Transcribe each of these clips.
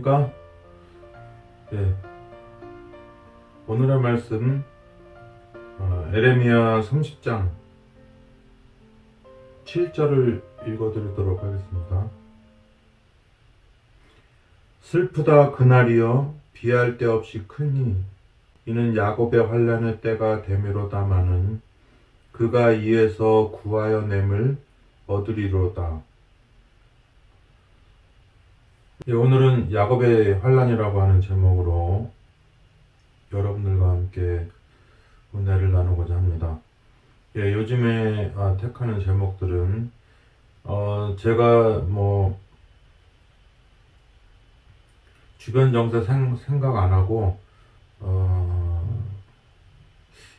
안녕하십니까? 네, 오늘의 말씀 에레미야 30장 7절을 읽어드리도록 하겠습니다. 슬프다 그날이여 비할 데 없이 크니 이는 야곱의 환난의 때가 되미로다마는 그가 이에서 구하여 냄을 얻으리로다. 예, 오늘은 야곱의 환난이라고 하는 제목으로 여러분들과 함께 은혜를 나누고자 합니다. 예, 요즘에 택하는 제목들은 제가 주변 정세 생각 안 하고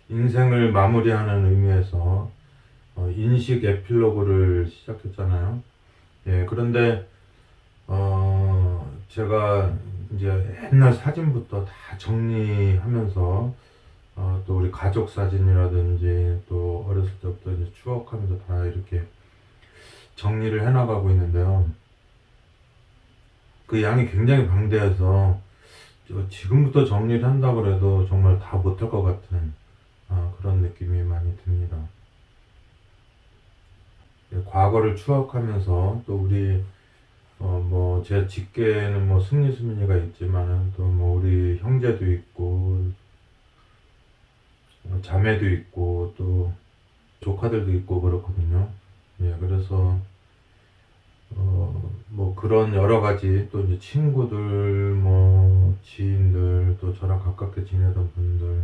인생을 마무리하는 의미에서 인식 에필로그를 시작했잖아요. 예, 그런데 제가 이제 옛날 사진부터 다 정리하면서 또 우리 가족 사진이라든지 또 어렸을 때부터 이제 추억하면서 다 이렇게 정리를 해나가고 있는데요. 그 양이 굉장히 방대해서 지금부터 정리를 한다고 해도 정말 다 못할 것 같은 그런 느낌이 많이 듭니다. 예, 과거를 추억하면서 또 우리 제 직계에는 승리 수민이가 있지만은 또 우리 형제도 있고 자매도 있고 또 조카들도 있고 그렇거든요. 예, 그래서 그런 여러 가지 또 이제 친구들 지인들 또 저랑 가깝게 지내던 분들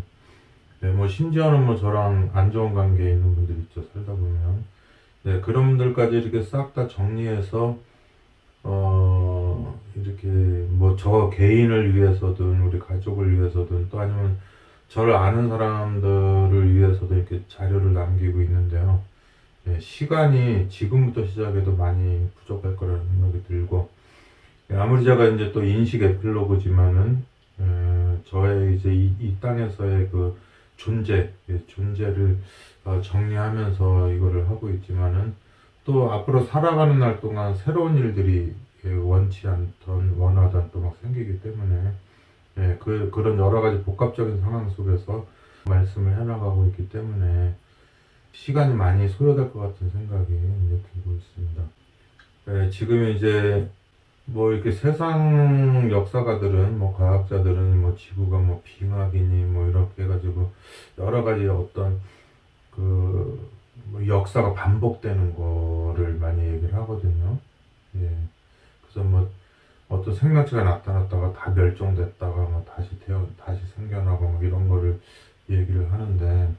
예, 심지어는 저랑 안 좋은 관계에 있는 분들 있죠, 살다 보면. 네, 그런 분들까지 이렇게 싹 다 정리해서 이렇게 저 개인을 위해서든 우리 가족을 위해서든 또 아니면 저를 아는 사람들을 위해서도 이렇게 자료를 남기고 있는데요. 예, 시간이 지금부터 시작해도 많이 부족할 거라는 생각이 들고, 예, 아무리 제가 이제 또 인식 에필로그지만은 저의 이제 이 땅에서의 그 존재를 정리하면서 이거를 하고 있지만은 또 앞으로 살아가는 날 동안 새로운 일들이 원치 않던 원하던 또 막 생기기 때문에 예, 그런 여러 가지 복합적인 상황 속에서 말씀을 해나가고 있기 때문에 시간이 많이 소요될 것 같은 생각이 이제 들고 있습니다. 예, 지금 이제 이렇게 세상 역사가들은 과학자들은 지구가 빙하기니 이렇게 해가지고 여러 가지 어떤 역사가 반복되는 거를 많이 얘기를 하거든요. 예. 그래서 어떤 생명체가 나타났다가 다 멸종됐다가 다시 생겨나고 이런 거를 얘기를 하는데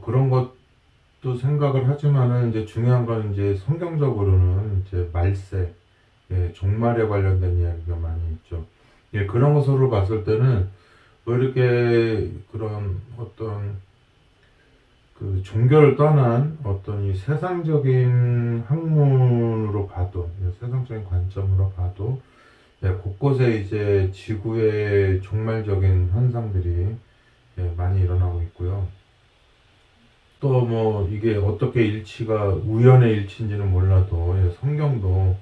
그런 것도 생각을 하지만은 이제 중요한 건 이제 성경적으로는 이제 말세, 예, 종말에 관련된 이야기가 많이 있죠. 예, 그런 것으로 봤을 때는 이렇게 그런 어떤 그 종교를 떠난 어떤 이 세상적인 학문으로 봐도, 세상적인 관점으로 봐도, 곳곳에 이제 지구의 종말적인 현상들이 많이 일어나고 있고요. 또 이게 어떻게 일치가 우연의 일치인지는 몰라도 성경도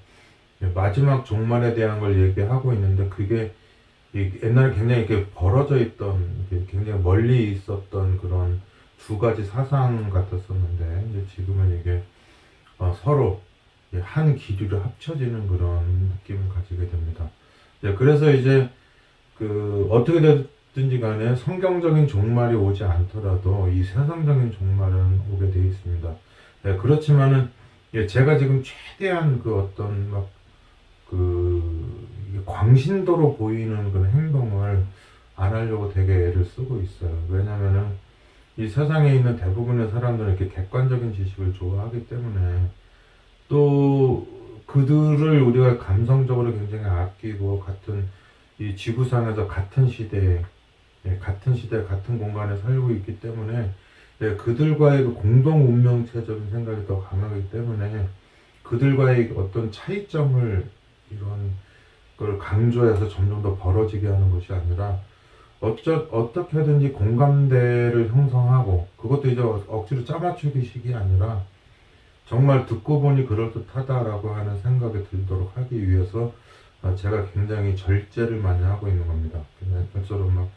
마지막 종말에 대한 걸 얘기하고 있는데 그게 옛날에 굉장히 이렇게 벌어져 있던 굉장히 멀리 있었던 그런 두 가지 사상 같았었는데 이제 지금은 이게 서로 한 기류로 합쳐지는 그런 느낌을 가지게 됩니다. 그래서 이제 어떻게 됐든지 간에 성경적인 종말이 오지 않더라도 이 세상적인 종말은 오게 되어 있습니다. 그렇지만은 제가 지금 최대한 광신도로 보이는 그런 행동을 안 하려고 되게 애를 쓰고 있어요. 왜냐면은 이 세상에 있는 대부분의 사람들은 이렇게 객관적인 지식을 좋아하기 때문에 또 그들을 우리가 감성적으로 굉장히 아끼고 같은 이 지구상에서 같은 시대에 같은 공간에 살고 있기 때문에 그들과의 그 공동 운명체적인 생각이 더 강하기 때문에 그들과의 어떤 차이점을 이런 걸 강조해서 점점 더 벌어지게 하는 것이 아니라 어떻게든지 공감대를 형성하고 그것도 이제 억지로 짜맞추기식이 아니라 정말 듣고 보니 그럴듯하다라고 하는 생각이 들도록 하기 위해서 제가 굉장히 절제를 많이 하고 있는 겁니다. 그냥 저처럼 막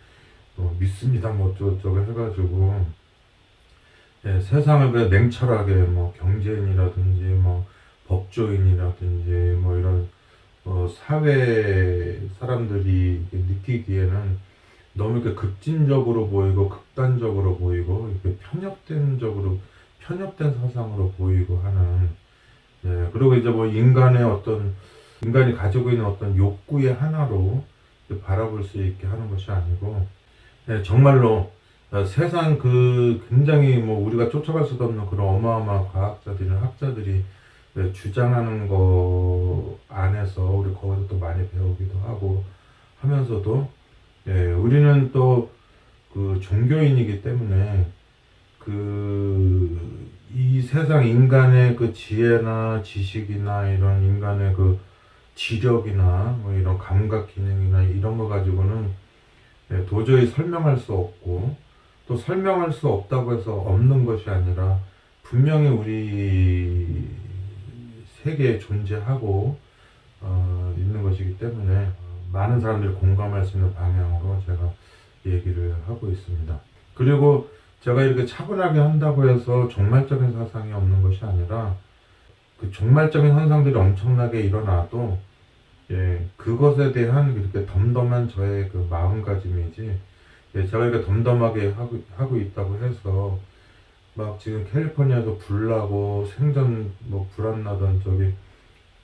믿습니다 뭐 어쩌고저쩌고 해가지고 예, 세상을 그냥 냉철하게 뭐 경제인이라든지 뭐 법조인이라든지 뭐 이런 사회 사람들이 느끼기에는 너무 이렇게 급진적으로 보이고 극단적으로 보이고 이렇게 편협된 사상으로 보이고 하는 예, 그리고 이제 뭐 인간이 가지고 있는 어떤 욕구의 하나로 바라볼 수 있게 하는 것이 아니고 예, 정말로 세상 굉장히 뭐 우리가 쫓아갈 수도 없는 그런 어마어마한 과학자들이나 학자들이 주장하는 거 안에서 우리 거기서 또 많이 배우기도 하고 하면서도 예, 우리는 또 그 종교인이기 때문에 이 세상 인간의 그 지혜나 지식이나 이런 인간의 그 지력이나 뭐 이런 감각 기능이나 이런 거 가지고는 도저히 설명할 수 없고 또 설명할 수 없다고 해서 없는 것이 아니라 분명히 우리 세계에 존재하고 있는 것이기 때문에 많은 사람들이 공감할 수 있는 방향으로 제가 얘기를 하고 있습니다. 그리고 제가 이렇게 차분하게 한다고 해서 종말적인 사상이 없는 것이 아니라 그 종말적인 현상들이 엄청나게 일어나도 예, 그것에 대한 이렇게 덤덤한 저의 그 마음가짐이지 예, 제가 이렇게 덤덤하게 하고 있다고 해서 막 지금 캘리포니아에서 불 나고 생전 뭐 불 안 나던 저기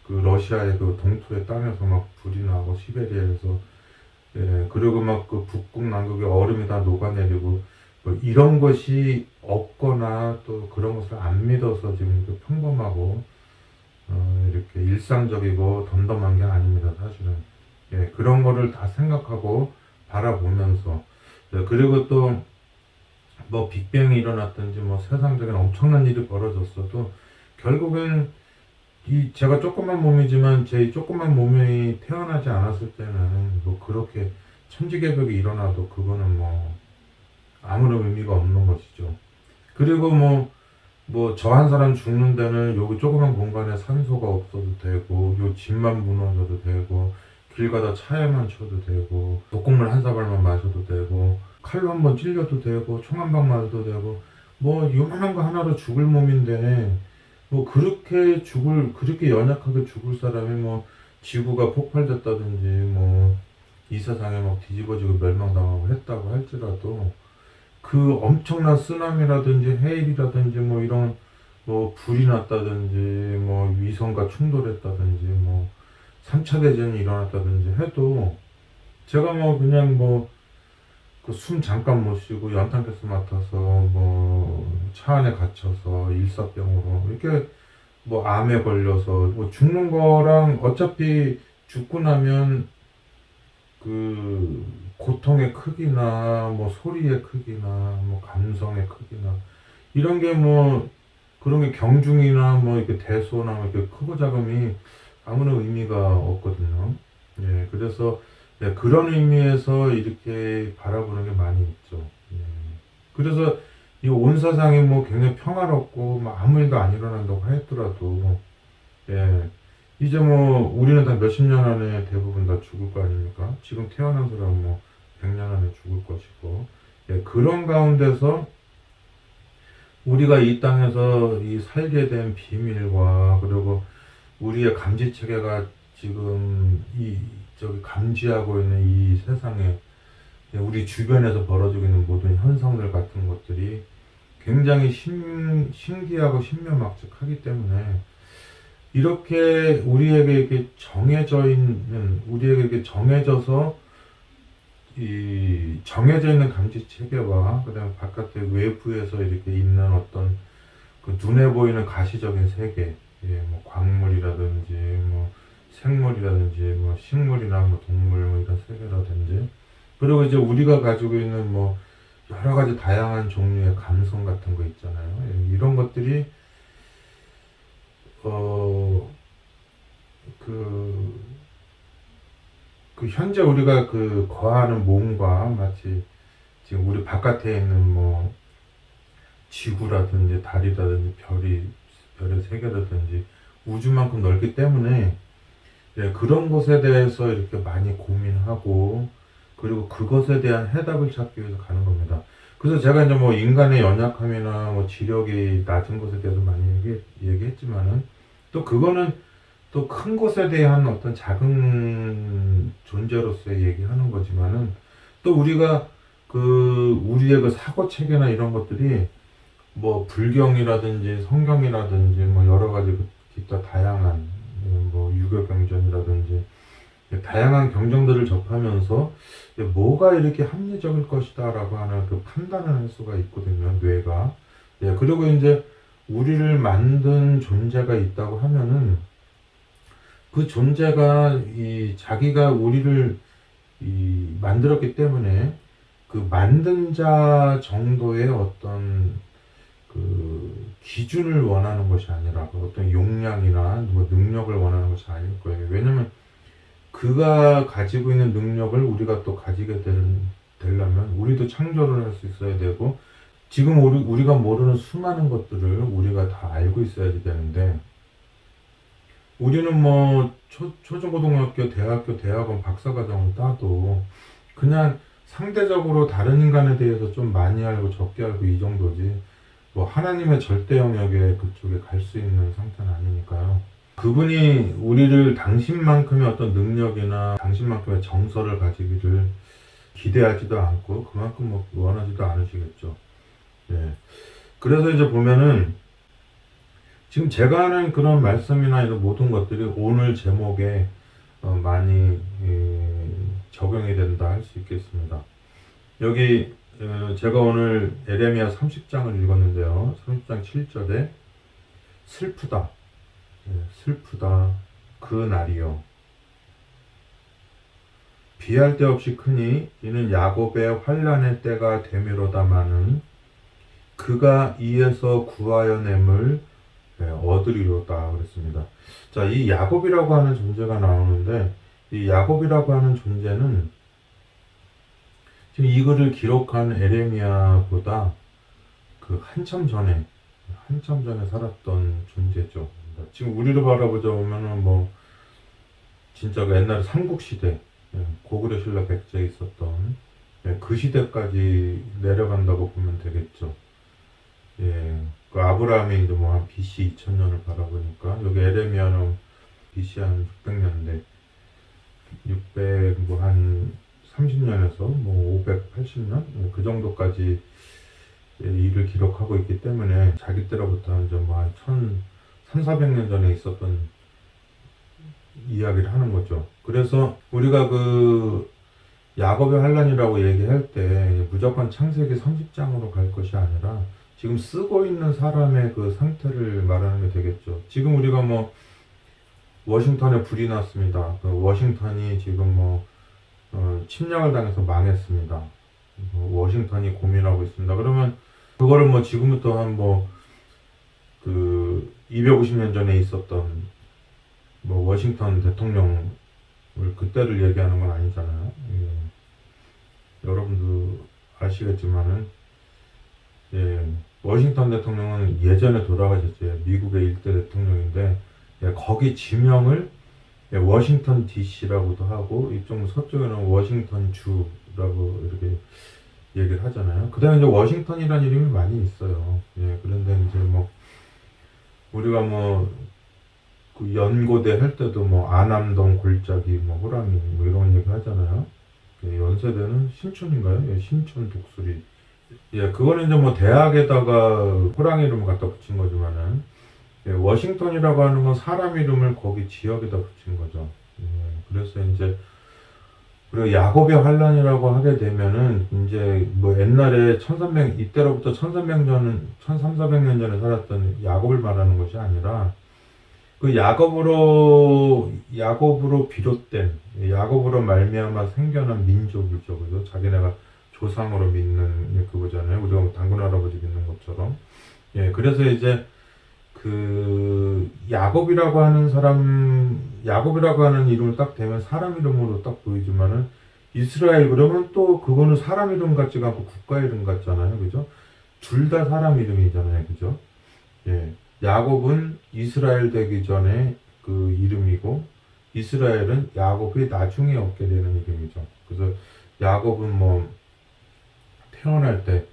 그 러시아의 그 동토의 땅에서 막 불이 나고 시베리아에서 예, 그리고 막 그 북극 남극의 얼음이 다 녹아내리고 뭐 이런 것이 없거나 또 그런 것을 안 믿어서 지금 이렇게 평범하고 이렇게 일상적이고 덤덤한 게 아닙니다, 사실은. 예, 그런 거를 다 생각하고 바라보면서 예, 그리고 또 뭐 빅뱅이 일어났든지 뭐 세상적인 엄청난 일이 벌어졌어도 결국엔 제가 조그만 몸이지만 제 조그만 몸이 태어나지 않았을 때는 뭐 그렇게 천지개벽이 일어나도 그거는 뭐 아무런 의미가 없는 것이죠. 그리고 뭐 저 한 사람 죽는 데는 여기 조그만 공간에 산소가 없어도 되고 요 집만 무너져도 되고 길 가다 차에만 쳐도 되고 독국물 한 사발만 마셔도 되고 칼로 한번 찔려도 되고 총 한 방 맞아도 되고 뭐 요만한 거 하나로 죽을 몸인데 뭐 그렇게 연약하게 죽을 사람이 뭐 지구가 폭발됐다든지 뭐 이 세상에 막 뒤집어지고 멸망당하고 했다고 할지라도 그 엄청난 쓰나미라든지 해일이라든지 뭐 이런 뭐 불이 났다든지 뭐 위성과 충돌했다든지 뭐 3차 대전이 일어났다든지 해도 제가 뭐 그냥 뭐 그 숨 잠깐 못 쉬고 연탄가스 맡아서 뭐 차 안에 갇혀서 일사병으로 이렇게 뭐 암에 걸려서 뭐 죽는 거랑 어차피 죽고 나면 그 고통의 크기나 뭐 소리의 크기나 뭐 감성의 크기나 이런 게 뭐 그런 게 경중이나 뭐 이렇게 대소나 뭐 이렇게 크고 작음이 아무런 의미가 없거든요. 예, 그래서 네, 그런 의미에서 이렇게 바라보는 게 많이 있죠. 예. 그래서 이 온 세상이 뭐 굉장히 평화롭고 뭐 아무 일도 안 일어난다고 했더라도 예, 이제 뭐 우리는 다 몇십 년 안에 대부분 다 죽을 거 아닙니까? 지금 태어난 사람은 뭐 100년 안에 죽을 것이고 예, 그런 가운데서 우리가 이 땅에서 이 살게 된 비밀과 그리고 우리의 감지 체계가 지금 저기 감지하고 있는 이 세상에 우리 주변에서 벌어지고 있는 모든 현상들 같은 것들이 굉장히 신기하고 신묘막측하기 때문에 이렇게 우리에게 이렇게 우리에게 이렇게 정해져 있는 감지 체계와 그다음에 바깥에 외부에서 이렇게 있는 어떤 그 눈에 보이는 가시적인 세계, 예, 뭐 광물이라든지 뭐 생물이라든지 뭐 식물이나 뭐 동물 뭐 이런 세계라든지 그리고 이제 우리가 가지고 있는 뭐 여러 가지 다양한 종류의 감성 같은 거 있잖아요. 예, 이런 것들이 어 그 현재 우리가 거하는 몸과 마치 지금 우리 바깥에 있는 뭐 지구라든지 달이라든지 별이 별의 세계라든지 우주만큼 넓기 때문에 그런 것에 대해서 이렇게 많이 고민하고 그리고 그것에 대한 해답을 찾기 위해서 가는 겁니다. 그래서 제가 이제 뭐 인간의 연약함이나 뭐 지력이 낮은 것에 대해서 많이 얘기했지만은 또 그거는 또 큰 것에 대한 어떤 작은 존재로서의 얘기하는 거지만은 또 우리가 우리의 그 사고 체계나 이런 것들이 뭐 불경이라든지 성경이라든지 뭐 여러 가지 기타 다양한 뭐 유교 경전이라든지 다양한 경전들을 접하면서 뭐가 이렇게 합리적일 것이다라고 하는 그 판단을 할 수가 있거든요, 뇌가. 그리고 이제 우리를 만든 존재가 있다고 하면은 그 존재가 자기가 우리를 만들었기 때문에 그 만든 자 정도의 어떤 그 기준을 원하는 것이 아니라 그 어떤 용량이나 뭐 능력을 원하는 것이 아닐 거예요. 왜냐면 그가 가지고 있는 능력을 우리가 또 가지게 되려면 우리도 창조를 할 수 있어야 되고 지금 우리가 모르는 수많은 것들을 우리가 다 알고 있어야지 되는데 우리는 뭐 초중고등학교, 대학교, 대학원, 박사과정을 따도 그냥 상대적으로 다른 인간에 대해서 좀 많이 알고 적게 알고 이 정도지 뭐 하나님의 절대 영역에 그쪽에 갈 수 있는 상태는 아니니까요. 그분이 우리를 당신만큼의 어떤 능력이나 당신만큼의 정서를 가지기를 기대하지도 않고 그만큼 뭐 원하지도 않으시겠죠. 그래서 이제 보면은 지금 제가 하는 그런 말씀이나 이런 모든 것들이 오늘 제목에 많이 적용이 된다 할 수 있겠습니다. 여기 제가 오늘 에레미야 30장을 읽었는데요. 30장 7절에 슬프다. 슬프다. 그 날이요. 비할 데 없이 크니 이는 야곱의 환난의 때가 되미로다마는 그가 이에서 구하여 냄을 얻으리로다 그랬습니다. 자, 이 야곱이라고 하는 존재가 나오는데 이 야곱이라고 하는 존재는 지금 이 글을 기록한 에레미야보다 그 한참 전에 살았던 존재죠. 지금 우리를 바라보자 보면은 뭐 진짜 그 옛날에 삼국시대 고구려 신라 백제에 있었던 그 시대까지 내려간다고 보면 되겠죠. 그 아브라함이 이제 뭐 한 BC 2000년을 바라보니까 여기 에레미야는 BC 한 600년대 600 뭐 한 30년에서 뭐 580년 그 정도까지 일을 기록하고 있기 때문에 자기 때로부터 이제 뭐 한 1300년 전에 있었던 이야기를 하는 거죠. 그래서 우리가 그 야곱의 환란이라고 얘기할 때 무조건 창세기 30장으로 갈 것이 아니라 지금 쓰고 있는 사람의 그 상태를 말하는 게 되겠죠. 지금 우리가 뭐 워싱턴에 불이 났습니다. 그 워싱턴이 지금 뭐 침략을 당해서 망했습니다. 워싱턴이 고민하고 있습니다. 그러면 그거를 뭐 지금부터 한 뭐 그 250년 전에 있었던 뭐 워싱턴 대통령을 그때를 얘기하는 건 아니잖아요. 여러분도 아시겠지만은 워싱턴 대통령은 예전에 돌아가셨어요. 미국의 일대 대통령인데 거기 지명을 워싱턴 DC라고도 하고 이쪽 서쪽에는 워싱턴 주라고 이렇게 얘기를 하잖아요. 그 다음에 이제 워싱턴이라는 이름이 많이 있어요. 그런데 이제 뭐 우리가 뭐 그 연고대 할 때도 뭐 아남동 골짜기 뭐 호랑이 뭐 이런 얘기 하잖아요. 연세대는 신촌인가요? 신촌 독수리. 그거는 이제 뭐 대학에다가 호랑이 이름을 갖다 붙인 거지만은 워싱턴이라고 하는 건 사람 이름을 거기 지역에다 붙인 거죠. 그래서 이제 그리고 야곱의 환란이라고 하게 되면은 이제 뭐 옛날에 이때로부터 1300년 전에 살았던 야곱을 말하는 것이 아니라 그 야곱으로 비롯된 야곱으로 말미암아 생겨난 민족이죠. 그죠? 자기네가 조상으로 믿는 그거잖아요. 우리가 당군 할아버지 믿는 것처럼. 그래서 이제 그 야곱이라고 하는 이름을 딱 대면 사람 이름으로 딱 보이지만은 이스라엘 그러면 또 그거는 사람 이름 같지가 않고 국가 이름 같잖아요. 그죠? 둘 다 사람 이름이잖아요. 그죠? 야곱은 이스라엘 되기 전에 그 이름이고 이스라엘은 야곱이 나중에 얻게 되는 이름이죠. 그래서 야곱은 뭐 태어날 때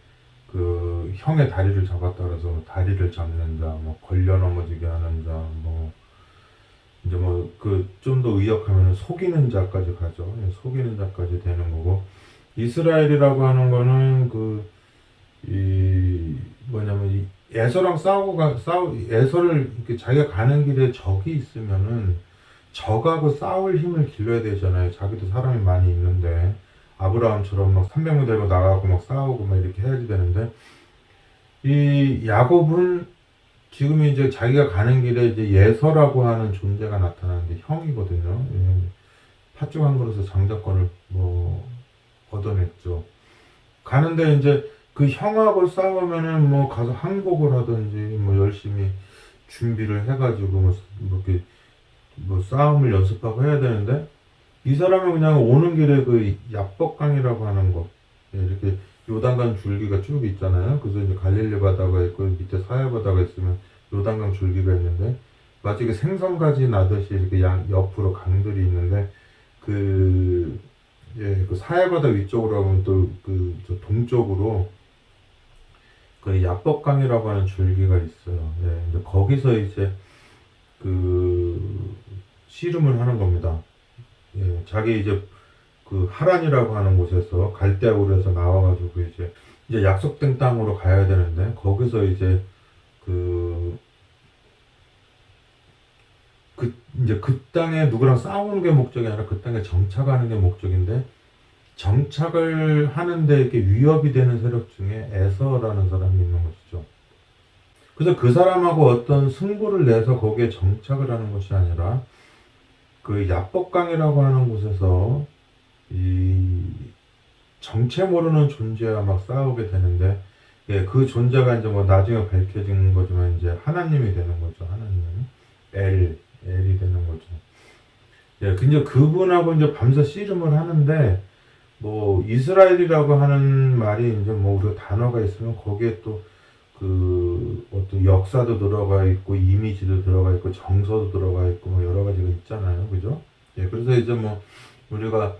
그 형의 다리를 잡았다 그래서 다리를 잡는 자, 뭐 걸려 넘어지게 하는 자, 뭐 이제 뭐 그 좀 더 의역하면 속이는 자까지 가죠. 속이는 자까지 되는 거고 이스라엘이라고 하는 거는 이 뭐냐면 이 에서랑 에서를 이렇게 자기가 가는 길에 적이 있으면은 적하고 싸울 힘을 길러야 되잖아요. 자기도 사람이 많이 있는데 아브라함처럼 막 300명 데리고 나가고 막 싸우고 막 이렇게 해야지 되는데 이 야곱은 지금 이제 자기가 가는 길에 이제 예서라고 하는 존재가 나타나는데 형이거든요. 예. 팥죽 한 그릇에 장자권을 뭐 얻어냈죠. 가는데 이제 그 형하고 싸우면은 뭐 가서 항복을 하든지 뭐 열심히 준비를 해가지고 뭐 이렇게 뭐 싸움을 연습하고 해야 되는데 이 사람은 그냥 오는 길에 그 야복강이라고 하는 거 예, 이렇게 요단강 줄기가 쭉 있잖아요. 그래서 이제 갈릴리 바다가 있고 밑에 사해 바다가 있으면 요단강 줄기가 있는데 마치 그 생선가지 나듯이 이렇게 옆으로 강들이 있는데 그 예, 그 사해바다 위쪽으로 하면 또 그 동쪽으로 그 야복강이라고 하는 줄기가 있어요. 예, 이제 거기서 이제 그 씨름을 하는 겁니다. 예, 자기 이제 그 하란이라고 하는 곳에서 갈대아우르에서 나와가지고 이제 약속된 땅으로 가야 되는데 거기서 이제 그 이제 그 땅에 누구랑 싸우는 게 목적이 아니라 그 땅에 정착하는 게 목적인데 정착을 하는데 이렇게 위협이 되는 세력 중에 에서라는 사람이 있는 것이죠. 그래서 그 사람하고 어떤 승부를 내서 거기에 정착을 하는 것이 아니라 그 야복강이라고 하는 곳에서 이 정체 모르는 존재와 막 싸우게 되는데 예, 그 존재가 이제 뭐 나중에 밝혀진 거지만 이제 하나님이 되는 거죠. 하나님. 엘이 되는 거죠. 예, 근데 그분하고 이제 밤새 씨름을 하는데 뭐 이스라엘이라고 하는 말이 이제 뭐 우리가 단어가 있으면 거기에 또 그 어떤 역사도 들어가 있고 이미지도 들어가 있고 정서도 들어가 있고 뭐 여러 가지가 있잖아요. 그죠? 예, 그래서 이제 뭐 우리가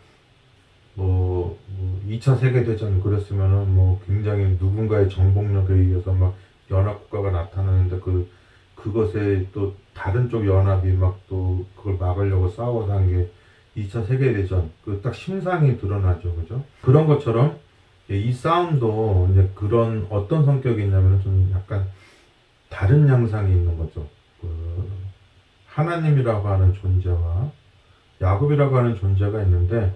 뭐 2차 세계대전 그랬으면은 뭐 굉장히 누군가의 정복력에 의해서 막 연합국가가 나타나는데 그것에 또 다른 쪽 연합이 막 또 그걸 막으려고 싸워서 한 게 2차 세계대전 그 딱 심상이 드러나죠. 그죠? 그런 것처럼 이 싸움도 이제 그런 어떤 성격이 있냐면 좀 약간 다른 양상이 있는 거죠. 그 하나님이라고 하는 존재와 야곱이라고 하는 존재가 있는데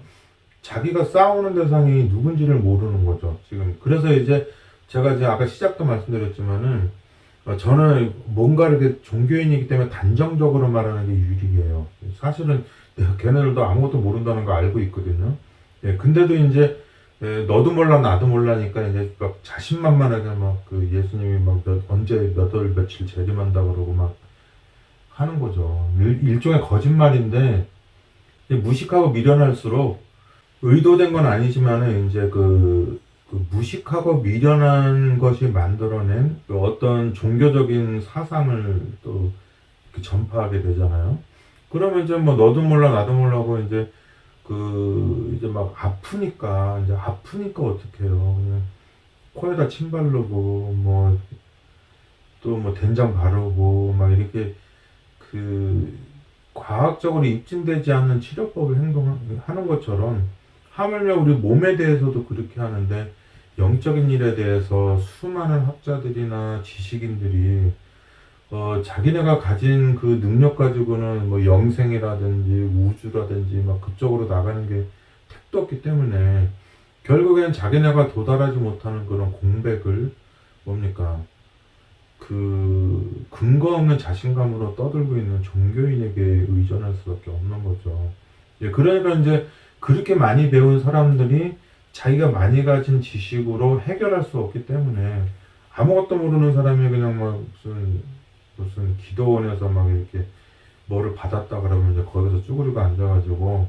자기가 싸우는 대상이 누군지를 모르는 거죠. 지금 그래서 이제 제가 이제 아까 시작도 말씀드렸지만은 저는 뭔가 이렇게 종교인이기 때문에 단정적으로 말하는 게 유리해요. 사실은 걔네들도 아무것도 모른다는 거 알고 있거든요. 예, 근데도 이제 너도 몰라 나도 몰라니까 이제 막 자신만만하게 막 그 예수님이 막 언제 몇 월 며칠 재림한다 그러고 막 하는 거죠. 일종의 거짓말인데 무식하고 미련할수록 의도된 건 아니지만은 이제 그 무식하고 미련한 것이 만들어낸 그 어떤 종교적인 사상을 또 이렇게 전파하게 되잖아요. 그러면 이제 뭐 너도 몰라 나도 몰라고 이제 이제 막 아프니까 어떡해요. 그냥 코에다 침 바르고 뭐 또 뭐 된장 바르고 막 이렇게 과학적으로 입증되지 않는 치료법을 행동하는 것처럼 하물며 우리 몸에 대해서도 그렇게 하는데 영적인 일에 대해서 수많은 학자들이나 지식인들이 자기네가 가진 그 능력 가지고는 뭐 영생이라든지 우주라든지 막 그쪽으로 나가는 게 택도 없기 때문에 결국엔 자기네가 도달하지 못하는 그런 공백을 뭡니까 그 근거 없는 자신감으로 떠들고 있는 종교인에게 의존할 수밖에 없는 거죠. 예, 그러니까 이제 그렇게 많이 배운 사람들이 자기가 많이 가진 지식으로 해결할 수 없기 때문에 아무것도 모르는 사람이 그냥 막 무슨 기도원에서 막 이렇게 뭐를 받았다 그러면 이제 거기서 쭈그리고 앉아가지고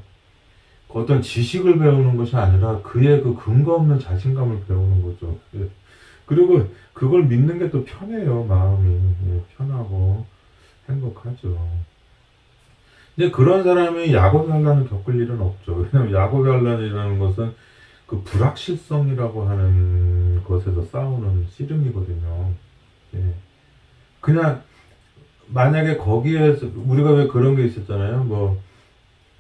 그 어떤 지식을 배우는 것이 아니라 그의 그 근거 없는 자신감을 배우는 거죠. 예. 그리고 그걸 믿는 게 또 편해요, 마음이. 예, 편하고 행복하죠. 근데 그런 사람이 야곱의 환란을 겪을 일은 없죠. 왜냐면 야곱의 환란이라는 것은 그 불확실성이라고 하는 것에서 싸우는 씨름이거든요. 예. 그냥 만약에 거기에서 우리가 왜 그런 게 있었잖아요. 뭐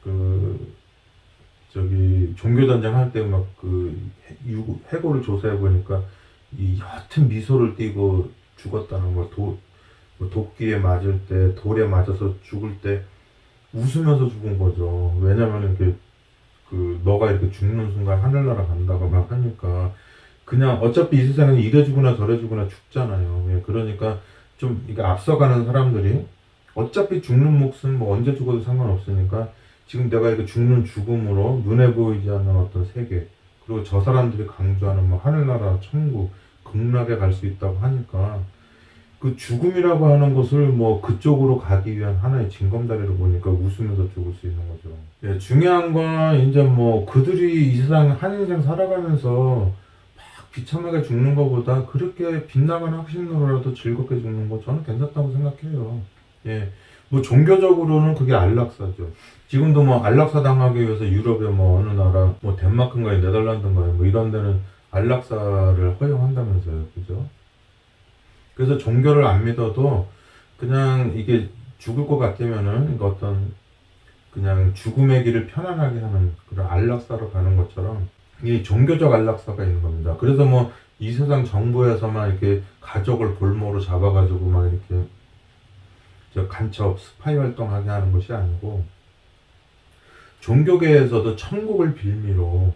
그 저기 종교 전쟁 할 때 막 그 해고를 조사해 보니까 이 옅은 미소를 띠고 죽었다는 거. 뭐 도끼에 맞을 때, 돌에 맞아서 죽을 때 웃으면서 죽은 거죠. 왜냐면 이렇게 그 너가 이렇게 죽는 순간 하늘나라 간다고 막 하니까 그냥 어차피 이 세상은 이래 주거나 저래 주거나 죽잖아요. 예, 그러니까 좀 이게 앞서가는 사람들이 어차피 죽는 목숨 뭐 언제 죽어도 상관없으니까 지금 내가 이거 죽는 죽음으로 눈에 보이지 않는 어떤 세계 그리고 저 사람들이 강조하는 뭐 하늘나라 천국 극락에 갈 수 있다고 하니까 그 죽음이라고 하는 것을 뭐 그쪽으로 가기 위한 하나의 징검다리로 보니까 웃으면서 죽을 수 있는 거죠. 예, 중요한 건 이제 뭐 그들이 이 세상 한 인생 살아가면서 막 비참하게 죽는 것보다 그렇게 빛나가는 확신으로라도 즐겁게 죽는 거 저는 괜찮다고 생각해요. 예, 뭐 종교적으로는 그게 안락사죠. 지금도 뭐 안락사 당하기 위해서 유럽의 뭐 어느 나라, 뭐 덴마크인가요, 네덜란드인가요, 뭐 이런 데는 안락사를 허용한다면서요, 그죠? 그래서 종교를 안 믿어도 그냥 이게 죽을 것 같으면은 그 어떤 그냥 죽음의 길을 편안하게 하는 그런 안락사로 가는 것처럼 이 종교적 안락사가 있는 겁니다. 그래서 뭐 이 세상 정부에서만 이렇게 가족을 볼모로 잡아가지고 막 이렇게 저 간첩 스파이 활동하게 하는 것이 아니고 종교계에서도 천국을 빌미로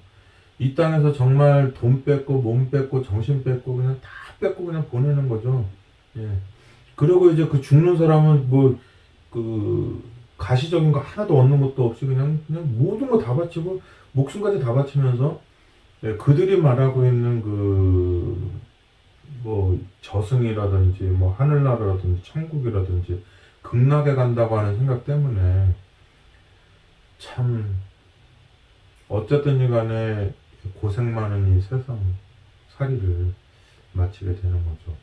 이 땅에서 정말 돈 뺏고 몸 뺏고 정신 뺏고 그냥 다 뺏고 그냥 보내는 거죠. 예. 그리고 이제 그 죽는 사람은 뭐 그 가시적인 거 하나도 얻는 것도 없이 그냥 모든 거 다 바치고 목숨까지 다 바치면서 예, 그들이 말하고 있는 그 뭐 저승이라든지 뭐 하늘나라라든지 천국이라든지 극락에 간다고 하는 생각 때문에 참 어쨌든 간에 고생 많은 이 세상 살이를 마치게 되는 거죠.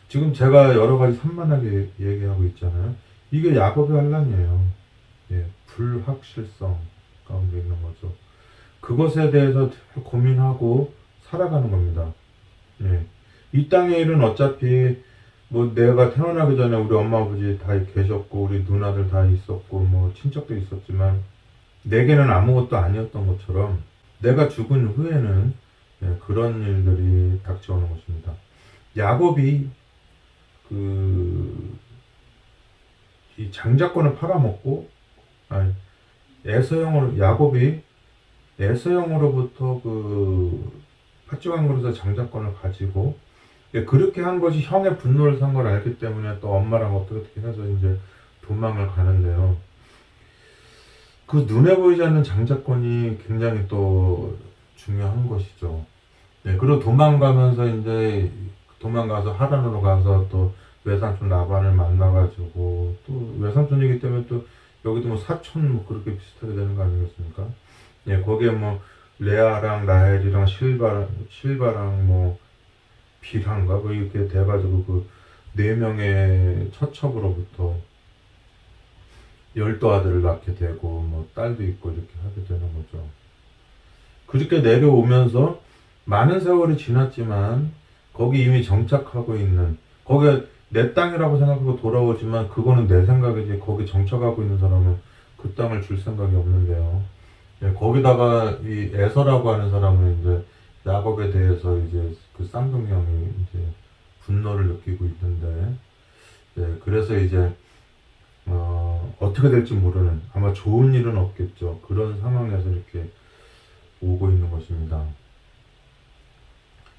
지금 제가 여러 가지 산만하게 얘기하고 있잖아요. 이게 야곱의 환란이에요. 예, 불확실성 가운데 있는 거죠. 그것에 대해서 고민하고 살아가는 겁니다. 예, 이 땅의 일은 어차피 뭐 내가 태어나기 전에 우리 엄마 아버지 다 계셨고 우리 누나들 다 있었고 뭐 친척도 있었지만 내게는 아무것도 아니었던 것처럼 내가 죽은 후에는 예, 그런 일들이 닥쳐오는 것입니다. 야곱이 이 장자권을 팔아먹고 아니, 야곱이 에서형으로부터 그 팥죽왕으로서 장자권을 가지고 예, 그렇게 한 것이 형의 분노를 산 걸 알기 때문에 또 엄마랑 어떻게 해서 이제 도망을 가는데요. 그 눈에 보이지 않는 장자권이 굉장히 또 중요한 것이죠. 네, 그리고 도망가서 하란으로 가서 또 외삼촌 라반을 만나가지고 또 외삼촌이기 때문에 또 여기도 뭐 사촌 뭐 그렇게 비슷하게 되는 거 아니겠습니까? 예, 거기에 뭐 레아랑 라헬이랑 실바랑 뭐 빌한가 뭐 이렇게 돼가지고 그 네 명의 처첩으로부터 10도 아들을 낳게 되고 뭐 딸도 있고 이렇게 하게 되는 거죠. 그렇게 내려오면서 많은 세월이 지났지만 거기 이미 정착하고 있는 거기가 내 땅이라고 생각하고 돌아오지만 그거는 내 생각이지 거기 정착하고 있는 사람은 그 땅을 줄 생각이 없는데요. 예, 거기다가 이 에서라고 하는 사람은 이제 야곱에 대해서 이제 그 쌍둥이 형이 이제 분노를 느끼고 있는데 예, 그래서 이제 어떻게 될지 모르는 아마 좋은 일은 없겠죠. 그런 상황에서 이렇게 오고 있는 것입니다.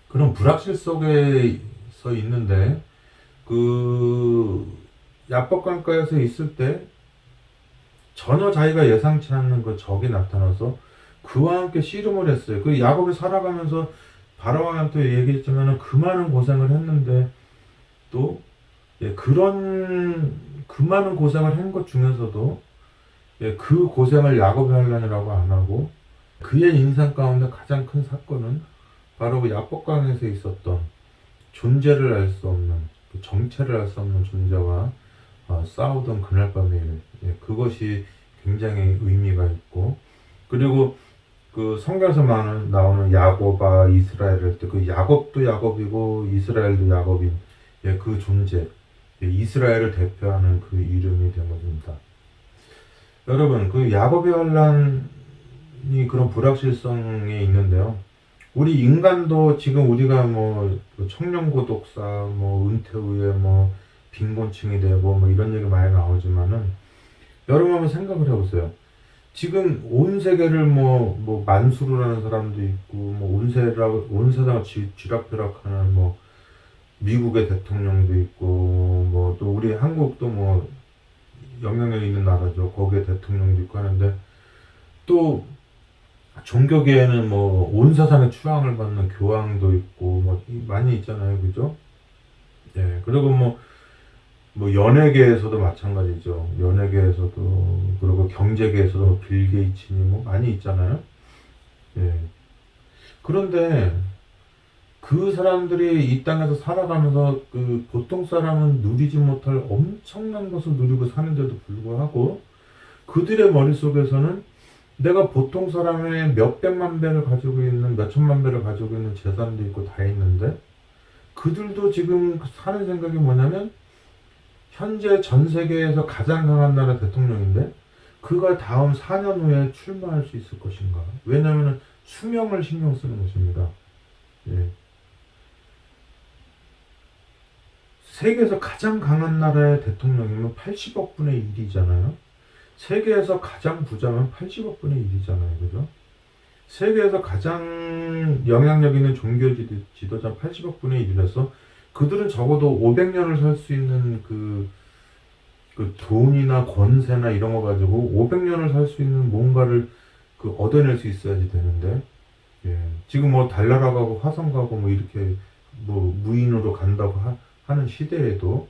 그런 불확실 속에서 있는데 그 야복강가에서 있을 때 전혀 자기가 예상치 않는 그 적이 나타나서 그와 함께 씨름을 했어요. 그 야곱이 살아가면서 바로왕한테 얘기했지만 그 많은 고생을 했는데 또 예, 그 많은 고생을 한 것 중에서도 예, 그 고생을 야곱의 환란이라고 안 하고 그의 인생 가운데 가장 큰 사건은 바로 그 야복강에서 있었던 존재를 알 수 없는, 그 정체를 알 수 없는 존재와 싸우던 그날 밤의 일, 예, 그것이 굉장히 의미가 있고, 그리고 그 성경에서 나오는 야곱아 이스라엘 할 때 그 야곱도 야곱이고 이스라엘도 야곱인, 예, 그 존재, 예, 이스라엘을 대표하는 그 이름이 된 것입니다. 여러분, 그 야곱의 환란이 그런 불확실성에 있는데요. 우리 인간도 지금 우리가 뭐 청년고독사, 뭐 은퇴 후에 뭐 빈곤층이 되고 뭐 이런 얘기 많이 나오지만은 여러분 한번 생각을 해보세요. 지금 온 세계를 뭐 만수르 하는 사람도 있고 뭐 온 세상을 쥐락펴락하는 뭐 미국의 대통령도 있고 뭐 또 우리 한국도 뭐 영향력 있는 나라죠. 거기에 대통령도 있고 하는데 또 종교계에는 뭐 온 세상의 추앙을 받는 교황도 있고 뭐 많이 있잖아요, 그죠? 예, 그리고 뭐 연예계에서도 마찬가지죠. 연예계에서도 그리고 경제계에서도 뭐빌 게이츠니 뭐 많이 있잖아요. 예. 그런데 그 사람들이 이 땅에서 살아가면서 그 보통 사람은 누리지 못할 엄청난 것을 누리고 사는데도 불구하고 그들의 머릿속에서는 내가 보통 사람의 몇백만 배를 가지고 있는, 몇천만 배를 가지고 있는 재산도 있고 다 있는데 그들도 지금 사는 생각이 뭐냐면 현재 전 세계에서 가장 강한 나라 대통령인데 그가 다음 4년 후에 출마할 수 있을 것인가. 왜냐하면 수명을 신경 쓰는 것입니다. 예. 세계에서 가장 강한 나라의 대통령이면 80억 분의 1이잖아요. 세계에서 가장 부자면 80억 분의 1이잖아요. 그죠? 세계에서 가장 영향력 있는 종교 지도자 80억 분의 1이라서 그들은 적어도 500년을 살 수 있는 그 돈이나 권세나 이런 거 가지고 500년을 살 수 있는 뭔가를 그 얻어낼 수 있어야지 되는데, 예. 지금 뭐 달나라 가고 화성 가고 뭐 이렇게 뭐 무인으로 간다고 하는 시대에도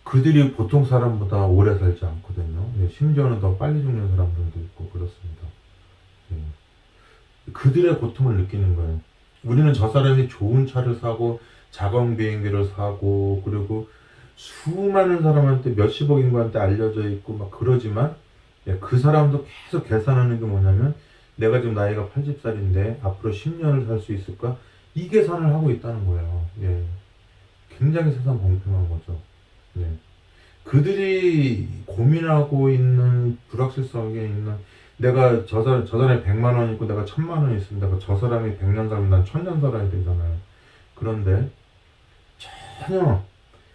그들이 보통 사람보다 오래 살지 않거든요. 예. 심지어는 더 빨리 죽는 사람들도 있고 그렇습니다. 예. 그들의 고통을 느끼는 거예요. 우리는 저 사람이 좋은 차를 사고 자가용 비행기를 사고 그리고 수많은 사람한테 몇십억 인구한테 알려져 있고 막 그러지만 예, 그 사람도 계속 계산하는 게 뭐냐면 내가 지금 나이가 80살인데 앞으로 10년을 살 수 있을까? 이 계산을 하고 있다는 거예요. 예. 굉장히 세상 공평한 거죠. 예. 그들이 고민하고 있는 불확실성에 있는 내가 저 사람이 100만 원 있고 내가 1000만 원 있으면 내가 저 사람이 100년 살면 난 1000년 살아야 되잖아요. 그런데 전혀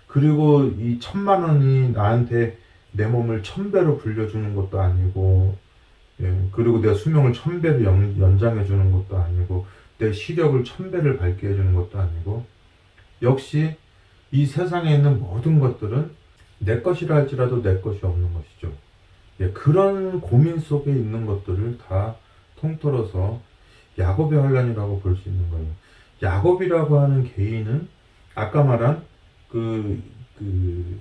그리고 이 1000만 원이 나한테 내 몸을 1000배로 불려주는 것도 아니고 예, 그리고 내 수명을 1000배로 연장해 주는 것도 아니고 내 시력을 1000배를 밝게 해주는 것도 아니고 역시 이 세상에 있는 모든 것들은 내 것이라 할지라도 내 것이 없는 것이죠. 예, 그런 고민 속에 있는 것들을 다 통틀어서 야곱의 환란이라고 볼 수 있는 거예요. 야곱이라고 하는 개인은 아까 말한 그, 그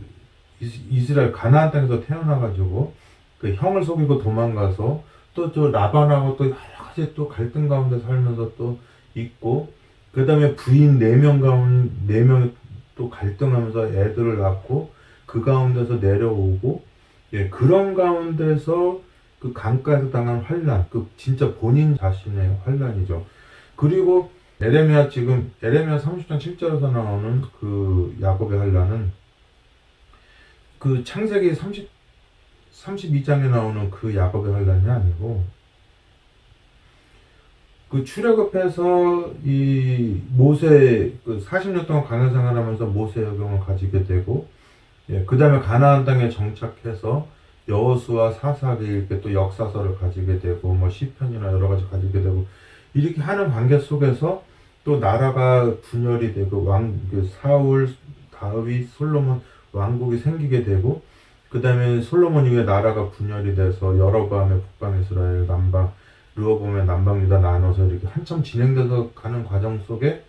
이스라엘 가나안 땅에서 태어나가지고 그 형을 속이고 도망가서 또 저 라반하고 또 여러 가지 또 갈등 가운데 살면서 또 있고 그 다음에 부인 4명 가운데 4명이 또 갈등하면서 애들을 낳고 그 가운데서 내려오고 예, 그런 가운데서 그 강가에서 당한 환란, 그 진짜 본인 자신의 환란이죠. 그리고 에레미야 30장 7절에서 나오는 그 야곱의 환란은 그 창세기 32장에 나오는 그 야곱의 환란이 아니고 그 출애굽해서 이 모세 그 40년 동안 광야 생활하면서 모세 여경을 가지게 되고 예, 그 다음에 가나안 땅에 정착해서 여호수아 사사기 이렇게 또 역사서를 가지게 되고 뭐 시편이나 여러 가지 가지게 되고 이렇게 하는 관계 속에서 또 나라가 분열이 되고 그 사울, 다윗, 솔로몬 왕국이 생기게 되고 그 다음에 솔로몬 이후에 나라가 분열이 돼서 여로보암의 북방 이스라엘, 남방 르호보암의 남방 유다 나눠서 이렇게 한참 진행돼서 가는 과정 속에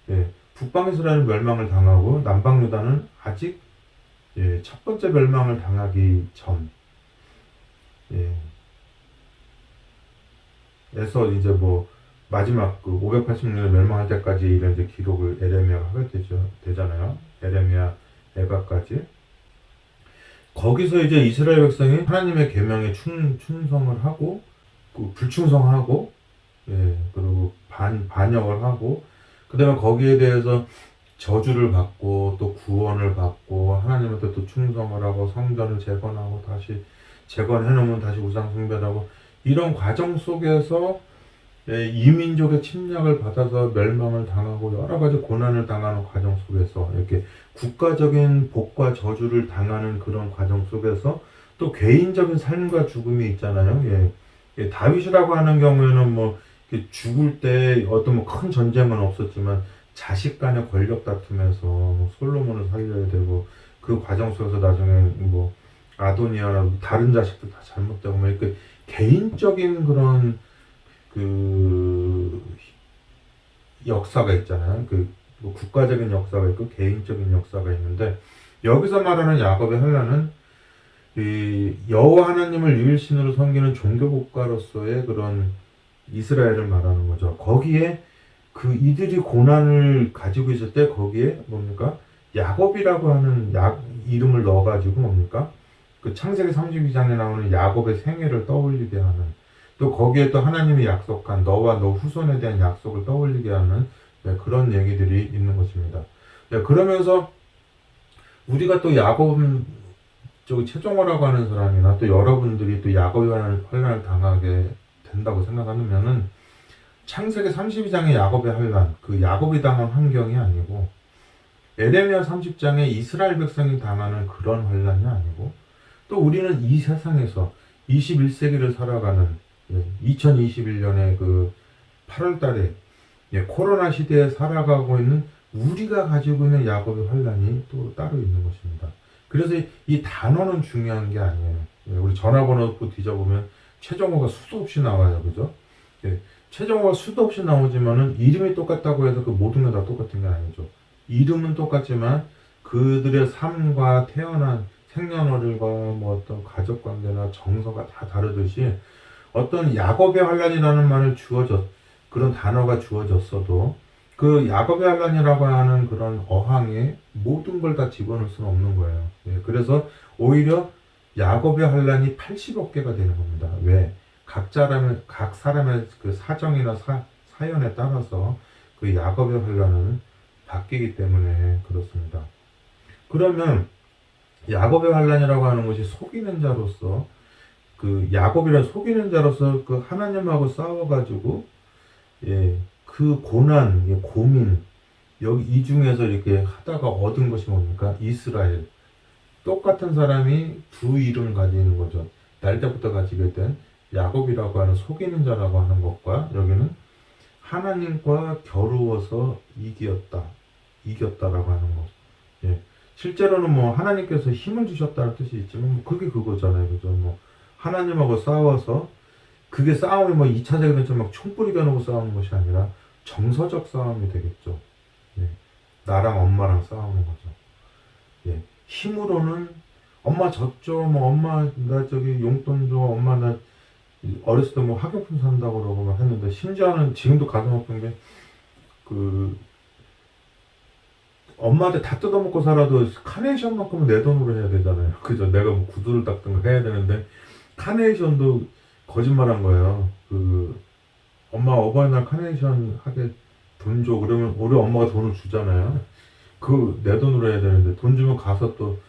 예, 북방 이스라엘 멸망을 당하고 남방 유다는 아직 예, 첫 번째 멸망을 당하기 전 예, 에서 이제 뭐 마지막 그 580년에 멸망할 때까지 이런 이제 기록을 에레미야가 하게 되잖아요. 에레미야 에가까지. 거기서 이제 이스라엘 백성이 하나님의 계명에 충성을 하고 그 불충성하고 그리고 반역을 하고 그다음에 거기에 대해서 저주를 받고 또 구원을 받고 하나님한테 또 충성을 하고 성전을 재건하고 다시 재건해 놓으면 다시 우상 숭배를 하고 이런 과정 속에서 이민족의 침략을 받아서 멸망을 당하고 여러 가지 고난을 당하는 과정 속에서 이렇게 국가적인 복과 저주를 당하는 그런 과정 속에서 또 개인적인 삶과 죽음이 있잖아요. 다윗이라고 하는 경우에는 뭐 죽을 때 어떤 뭐 큰 전쟁은 없었지만 자식 간의 권력 다툼에서 뭐 솔로몬을 살려야 되고 그 과정 속에서 나중에 뭐 아도니아나 다른 자식도 다 잘못되고 뭐 이렇게 개인적인 그런 그 역사가 있잖아요. 뭐 국가적인 역사가 있고 개인적인 역사가 있는데 여기서 말하는 야곱의 환란은 이 여호와 하나님을 유일신으로 섬기는 종교 국가로서의 그런 이스라엘을 말하는 거죠. 거기에 그 이들이 고난을 가지고 있을 때 거기에 뭡니까? 야곱이라고 하는 이름을 넣어가지고 뭡니까? 그 창세기 32장에 나오는 야곱의 생애를 떠올리게 하는 또 거기에 또 하나님이 약속한 너와 너 후손에 대한 약속을 떠올리게 하는 그런 얘기들이 있는 것입니다. 그러면서 우리가 또 야곱 최종호라고 하는 사람이나 또 여러분들이 또 야곱의 환란을 당하게 된다고 생각하면은 창세기 32장의 야곱의 환란, 그 야곱이 당한 환경이 아니고 에레미야 30장의 이스라엘 백성이 당하는 그런 환란이 아니고 또 우리는 이 세상에서 21세기를 살아가는 2021년에 그 8월 달에 코로나 시대에 살아가고 있는 우리가 가지고 있는 야곱의 환란이 또 따로 있는 것입니다. 그래서 이 단어는 중요한 게 아니에요. 우리 전화번호 뒤져보면 최종호가 수도 없이 나와요. 그죠? 최종호가 수도 없이 나오지만은 이름이 똑같다고 해서 그 모든 게 다 똑같은 게 아니죠. 이름은 똑같지만 그들의 삶과 태어난 생년월일과 뭐 어떤 가족관계나 정서가 다 다르듯이 어떤 야곱의 환란이라는 말을 그런 단어가 주어졌어도 그 야곱의 환란이라고 하는 그런 어항에 모든 걸 다 집어넣을 수는 없는 거예요. 그래서 오히려 야곱의 환란이 80억 개가 되는 겁니다. 왜? 각 사람의 그 사정이나 사연에 따라서 그 야곱의 환란은 바뀌기 때문에 그렇습니다. 그러면 야곱의 환란이라고 하는 것이 속이는 자로서 그 야곱이란 속이는 자로서 그 하나님하고 싸워가지고 그 고난, 고민 여기 이 중에서 이렇게 하다가 얻은 것이 뭡니까? 이스라엘. 똑같은 사람이 두 이름을 가지는 거죠. 날 때부터 가지게 된 야곱이라고 하는 속이는 자라고 하는 것과 여기는 하나님과 겨루어서 이겼다라고 하는 것. 실제로는 뭐 하나님께서 힘을 주셨다는 뜻이 있지만 뭐 그게 그거잖아요. 그죠? 뭐 하나님하고 싸워서 그게 싸움이 뭐 2차 세계대전 막 총뿌리 겨누고 싸우는 것이 아니라 정서적 싸움이 되겠죠. 나랑 엄마랑 싸우는 거죠. 힘으로는 엄마 졌죠. 뭐 엄마 나 저기 용돈 줘. 엄마 나 어렸을 때 뭐 학용품 산다고 그러고 막 했는데 심지어는 지금도 가슴 아픈 게 그 엄마한테 다 뜯어먹고 살아도 카네이션만큼은 내 돈으로 해야 되잖아요. 그죠? 내가 뭐 구두를 닦든가 해야 되는데 카네이션도 거짓말한 거예요. 그 엄마 어버이날 카네이션 하게 돈 줘. 그러면 우리 엄마가 돈을 주잖아요. 그 내 돈으로 해야 되는데 돈 주면 가서 또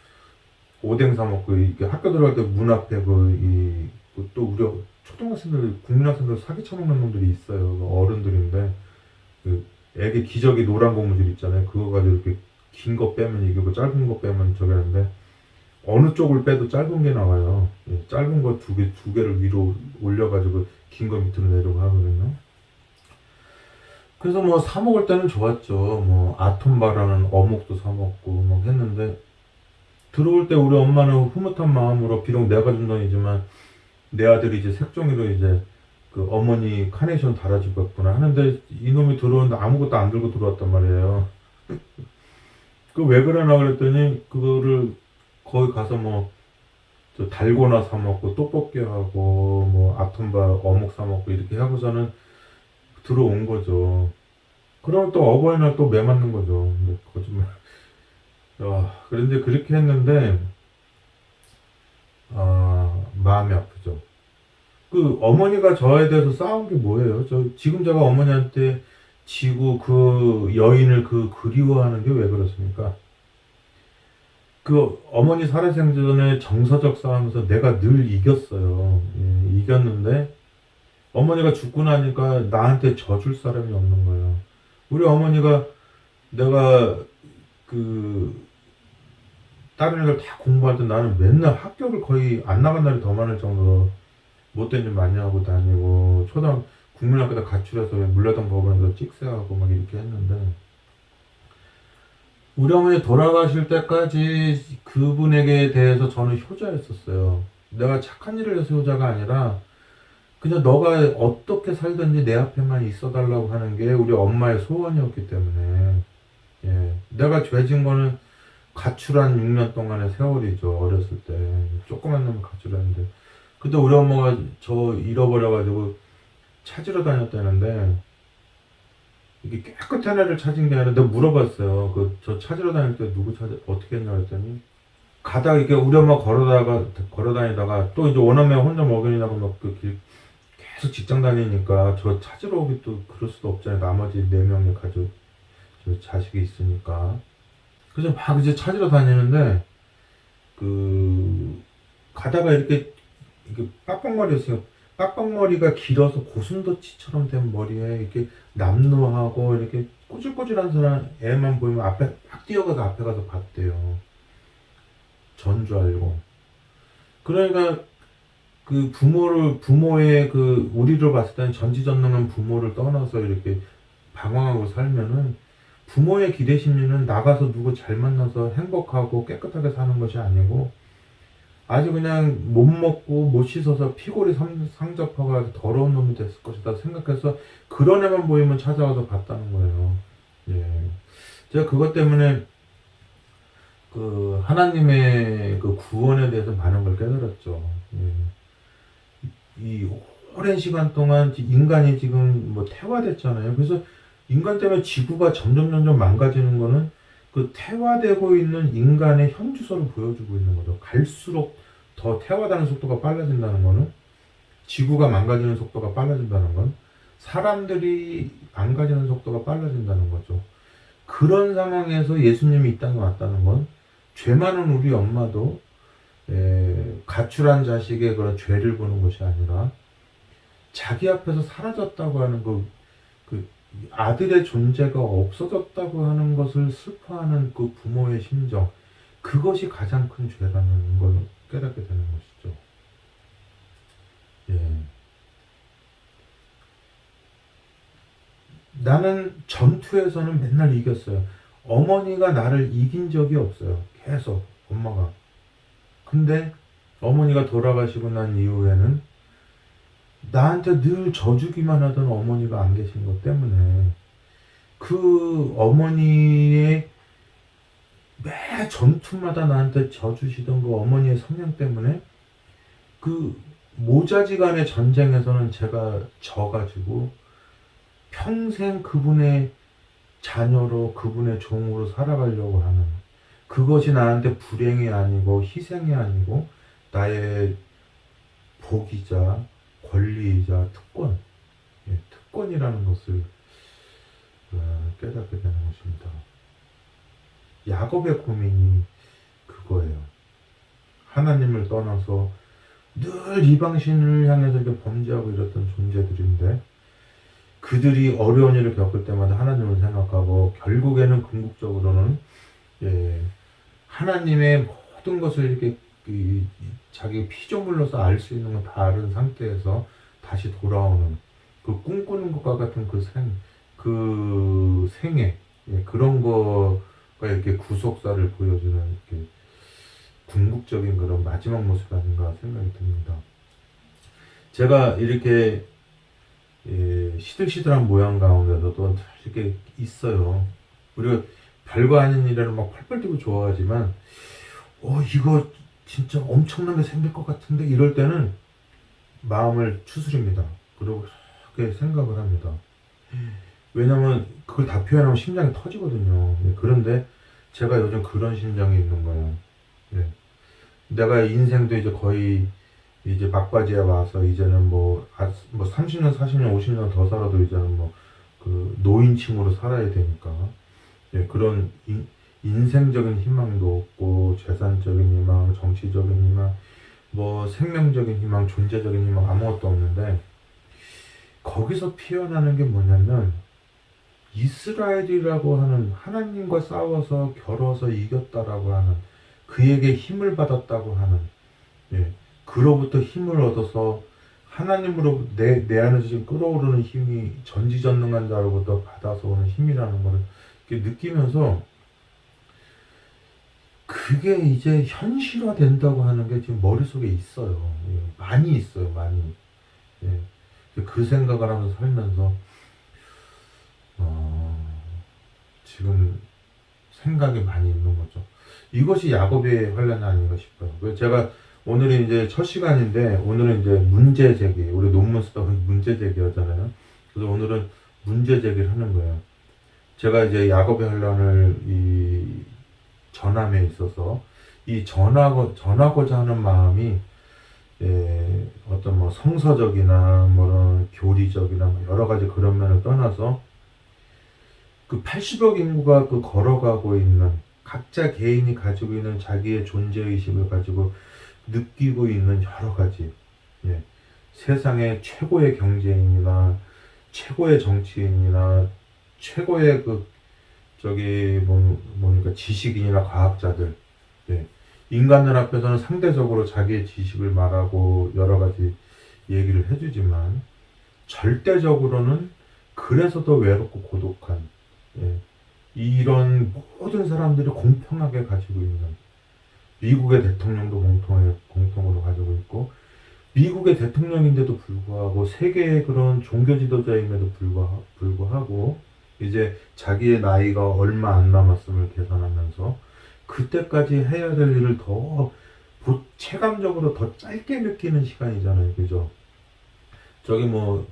오뎅 사 먹고 이게 학교 들어갈 때 문 앞에 또 우리 초등학생들 국민학생들 사기 쳐먹는 놈들이 있어요. 어른들인데 그 애기 기저귀 노란 고무줄 있잖아요. 그거 가지고 이렇게 긴 거 빼면 이기고 짧은 거 빼면 저기 하는데 어느 쪽을 빼도 짧은 게 나와요. 짧은 거 두 개를 위로 올려가지고 긴 거 밑으로 내려고 하거든요. 그래서 뭐 사 먹을 때는 좋았죠. 뭐 아톰바라는 어묵도 사 먹고 막 했는데 들어올 때 우리 엄마는 흐뭇한 마음으로 비록 내가 준 돈이지만 내 아들이 이제 색종이로 이제 그 어머니 카네이션 달아주고 갔구나 하는데 이놈이 들어오는데 아무것도 안 들고 들어왔단 말이에요. 그 왜 그러나 그랬더니 그거를 거기 가서 뭐 저 달고나 사 먹고 떡볶이 하고 뭐 아톰바 어묵 사 먹고 이렇게 하고서는 들어온 거죠. 그러면 또 어버이날 또 매 맞는 거죠. 근데 거짓말. 그런데 그렇게 했는데, 마음이 아프죠. 그 어머니가 저에 대해서 싸운 게 뭐예요? 지금 제가 어머니한테 지고 그 여인을 그리워하는 게 왜 그렇습니까? 그 어머니 살아생전에 정서적 싸움에서 내가 늘 이겼어요. 이겼는데 어머니가 죽고 나니까 나한테 져줄 사람이 없는 거예요. 우리 어머니가 내가 그 다른 애들 다 공부할 때 나는 맨날 학교를 거의 안 나간 날이 더 많을 정도로 못된 일 많이 하고 다니고 국민학교다 가출해서 물레동 법원에서 찍새하고 막 이렇게 했는데 우리 어머니 돌아가실 때까지 그분에게 대해서 저는 효자였었어요. 내가 착한 일을 해서 효자가 아니라 그냥 너가 어떻게 살든지 내 앞에만 있어달라고 하는 게 우리 엄마의 소원이었기 때문에 내가 죄진 거는 가출한 6년 동안의 세월이죠. 어렸을 때 조그만 놈을 가출했는데 그때 우리 엄마가 저 잃어버려가지고 찾으러 다녔다는데 이게 깨끗한 애를 찾은 게 아니라 내가 물어봤어요. 저 찾으러 다닐 때 어떻게 했냐 했더니 가다가 이게 우리 엄마 걸어다니다가 또 이제 원어민 혼자 먹이려고 막길 계속 직장 다니니까 저 찾으러 오기 또 그럴 수도 없잖아요. 나머지 4명의 가족, 저 자식이 있으니까. 그래서 막 이제 찾으러 다니는데 가다가 이렇게 빡빡머리였어요. 빡빡머리가 길어서 고슴도치처럼 된 머리에 이렇게 남루하고 이렇게 꼬질꼬질한 사람 애만 보이면 앞에 막 뛰어가서 앞에 가서 봤대요. 전 줄 알고. 그러니까 부모의 우리를 봤을 때는 전지전능한 부모를 떠나서 이렇게 방황하고 살면은 부모의 기대 심리는 나가서 누구 잘 만나서 행복하고 깨끗하게 사는 것이 아니고 아주 그냥 못 먹고 못 씻어서 피골이 상접하고 더러운 놈이 됐을 것이다 생각해서 그런 애만 보이면 찾아와서 봤다는 거예요. 제가 그것 때문에 하나님의 구원에 대해서 많은 걸 깨달았죠. 이 오랜 시간 동안 인간이 지금 태화됐잖아요. 그래서 인간 때문에 지구가 점점 망가지는 거는 태화되고 있는 인간의 현주소를 보여주고 있는 거죠. 갈수록 더 태화되는 속도가 빨라진다는 거는 지구가 망가지는 속도가 빨라진다는 건 사람들이 망가지는 속도가 빨라진다는 거죠. 그런 상황에서 예수님이 이 땅에 왔다는 건 죄 많은 우리 엄마도 가출한 자식의 그런 죄를 보는 것이 아니라 자기 앞에서 사라졌다고 하는 아들의 존재가 없어졌다고 하는 것을 슬퍼하는 그 부모의 심정, 그것이 가장 큰 죄라는 걸 깨닫게 되는 것이죠. 나는 전투에서는 맨날 이겼어요. 어머니가 나를 이긴 적이 없어요. 계속 엄마가. 근데 어머니가 돌아가시고 난 이후에는 나한테 늘 져주기만 하던 어머니가 안 계신 것 때문에 그 어머니의 매 전투마다 나한테 져주시던 그 어머니의 성령 때문에 모자지간의 전쟁에서는 제가 져가지고 평생 그분의 자녀로 그분의 종으로 살아가려고 하는 그것이 나한테 불행이 아니고 희생이 아니고 나의 복이자 권리이자 특권이라는 것을 깨닫게 되는 것입니다. 야곱의 고민이 그거예요. 하나님을 떠나서 늘 이방신을 향해서 이렇게 범죄하고 이랬던 존재들인데 그들이 어려운 일을 겪을 때마다 하나님을 생각하고 결국에는 궁극적으로는 하나님의 모든 것을 이렇게 자기 피조물로서 알 수 있는 걸 다 아는 상태에서 다시 돌아오는 꿈꾸는 것과 같은 생애 그런 거가 이렇게 구속사를 보여주는 이렇게 궁극적인 그런 마지막 모습 아닌가 생각이 듭니다. 제가 이렇게 시들시들한 모양 가운데서도 이렇게 있어요. 우리가 별거 아닌 일에는 막 펄펄 뛰고 좋아하지만 이거 진짜 엄청나게 생길 것 같은데 이럴 때는 마음을 추스립니다. 그리고 그렇게 생각을 합니다. 왜냐면 그걸 다 표현하면 심장이 터지거든요. 예, 그런데 제가 요즘 그런 심정이 있는 거예요. 예. 내가 인생도 이제 거의 이제 막바지에 와서 이제는 뭐 30년, 40년, 50년 더 살아도 이제는 뭐 그 노인층으로 살아야 되니까. 예, 그런 인생적인 희망도 없고 재산적인 희망, 정치적인 희망, 뭐 생명적인 희망, 존재적인 희망 아무것도 없는데 거기서 피어나는 게 뭐냐면 이스라엘이라고 하는 하나님과 싸워서 겨뤄서 이겼다라고 하는 그에게 힘을 받았다고 하는 예, 그로부터 힘을 얻어서 하나님으로 내 안에서 지금 끌어오르는 힘이 전지전능한 자로부터 받아서 오는 힘이라는 것을 이렇게 느끼면서 그게 이제 현실화 된다고 하는 게 지금 머릿속에 있어요. 예, 많이 있어요, 많이. 예, 그 생각을 하면서 살면서, 어, 지금 생각이 많이 있는 거죠. 이것이 야곱의 환란이 아닌가 싶어요. 제가 오늘이 이제 첫 시간인데, 오늘은 이제 문제 제기, 우리 논문 쓰다 보니 문제 제기 하잖아요. 그래서 오늘은 문제 제기를 하는 거예요. 제가 이제 야곱의 환란을 전함에 있어서 전하고자 하는 마음이 어떤 뭐 성서적이나 뭐 교리적이나 뭐 여러 가지 그런 면을 떠나서 그 80억 인구가 그 걸어가고 있는 각자 개인이 가지고 있는 자기의 존재의식을 가지고 느끼고 있는 여러 가지 예, 세상의 최고의 경제인이나 최고의 정치인이나 최고의 그 저기 뭡니까 지식인이나 과학자들 예. 인간들 앞에서는 상대적으로 자기의 지식을 말하고 여러 가지 얘기를 해주지만 절대적으로는 그래서 더 외롭고 고독한 예. 이런 모든 사람들이 공평하게 가지고 있는 미국의 대통령도 공통으로 가지고 있고 미국의 대통령인데도 불구하고 세계의 그런 종교 지도자임에도 불구하고 이제 자기의 나이가 얼마 안 남았음을 계산하면서 그때까지 해야 될 일을 더 체감적으로 더 짧게 느끼는 시간이잖아요. 그죠? 저기 뭐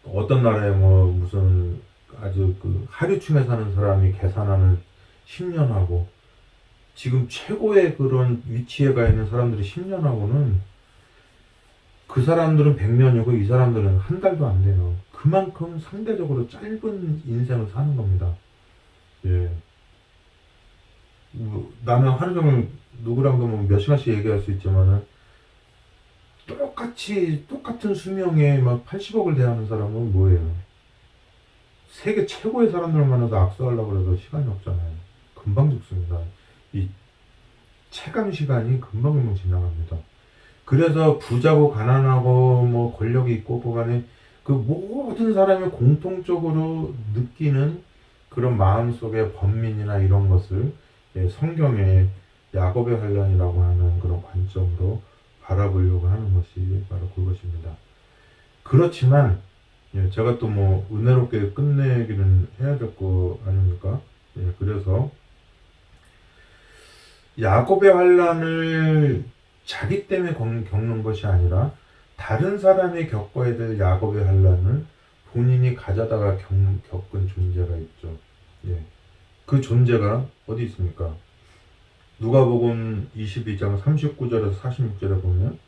어떤 나라에 뭐 무슨 아주 그 하류층에 사는 사람이 계산하는 10년하고 지금 최고의 그런 위치에 가 있는 사람들이 10년하고는 그 사람들은 100년이고 이 사람들은 한 달도 안 돼요. 그만큼 상대적으로 짧은 인생을 사는 겁니다. 예. 나는 하루 종일 누구랑도 뭐몇 시간씩 얘기할 수 있지만은 똑같은 수명에 막 80억을 대하는 사람은 뭐예요? 세계 최고의 사람들 만나서 악수하려고 해도 시간이 없잖아요. 금방 죽습니다. 이 체감 시간이 금방 지나갑니다. 그래서 부자고 가난하고 뭐 권력이 있고 없고 간에 그 모든 사람이 공통적으로 느끼는 그런 마음속의 번민이나 이런 것을 성경의 야곱의 환란이라고 하는 그런 관점으로 바라보려고 하는 것이 바로 그것입니다. 그렇지만 제가 또 뭐 은혜롭게 끝내기는 해야 될 거 아닙니까? 그래서 야곱의 환란을 자기 때문에 겪는 것이 아니라 다른 사람이 겪어야 될 야곱의 환란을 본인이 가져다가 겪은 존재가 있죠. 예. 그 존재가 어디 있습니까? 누가복음 22장 39절에서 46절에 보면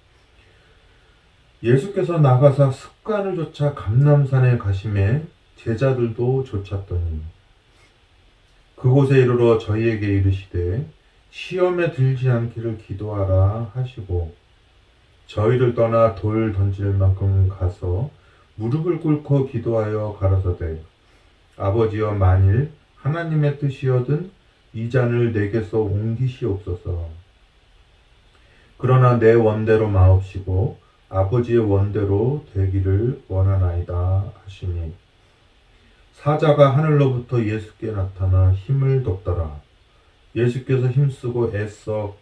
예수께서 나가사 습관을 좇아 감람산에 가심에 제자들도 좇았더니 그곳에 이르러 저희에게 이르시되 시험에 들지 않기를 기도하라 하시고 저희를 떠나 돌 던질 만큼 가서 무릎을 꿇고 기도하여 가라사대 아버지여 만일 하나님의 뜻이여든 이 잔을 내게서 옮기시옵소서. 그러나 내 원대로 마옵시고 아버지의 원대로 되기를 원하나이다 하시니 사자가 하늘로부터 예수께 나타나 힘을 돋더라. 예수께서 힘쓰고 애써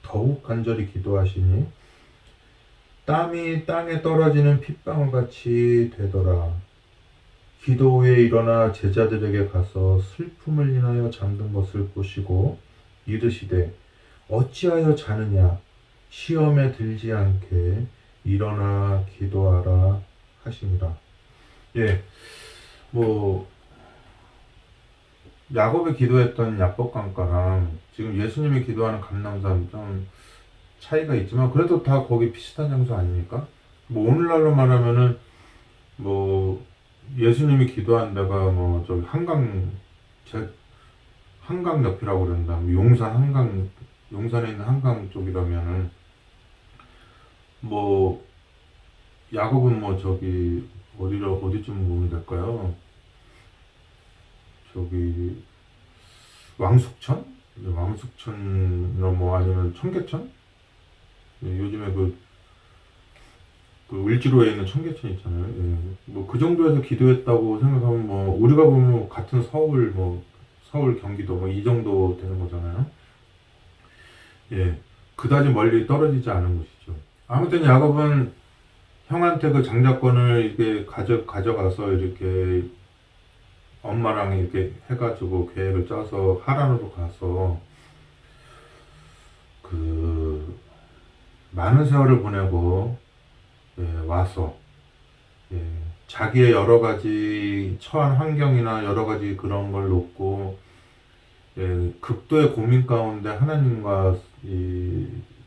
더욱 간절히 기도하시니 땀이 땅에 떨어지는 핏방울같이 되더라. 기도 후에 일어나 제자들에게 가서 슬픔을 인하여 잠든 것을 보시고 이르시되 어찌하여 자느냐 시험에 들지 않게 일어나 기도하라 하시니라. 예, 뭐 야곱이 기도했던 야복강가랑 지금 예수님이 기도하는 감람산 좀 차이가 있지만 그래도 다 거기 비슷한 장소 아닙니까? 뭐 오늘날로 말하면은 뭐 예수님이 기도한 데가 뭐 저기 제 한강 옆이라고 그런다. 뭐 용산에 있는 한강 쪽이라면은 뭐 야곱은 뭐 저기 어디쯤 보면 될까요? 저기 왕숙천? 왕숙천이나 뭐 아니면 청계천? 요즘에 그 을지로에 있는 청계천 있잖아요. 예. 뭐 그 정도에서 기도했다고 생각하면 뭐 우리가 보면 같은 서울 경기도 뭐 이 정도 되는 거잖아요. 예. 그다지 멀리 떨어지지 않은 곳이죠. 아무튼 야곱은 형한테 그 장자권을 이렇게 가져가서 이렇게 엄마랑 이렇게 해가지고 계획을 짜서 하란으로 가서 그 많은 세월을 보내고 예, 와서 예, 자기의 여러 가지 처한 환경이나 여러 가지 그런 걸 놓고 예, 극도의 고민 가운데 하나님과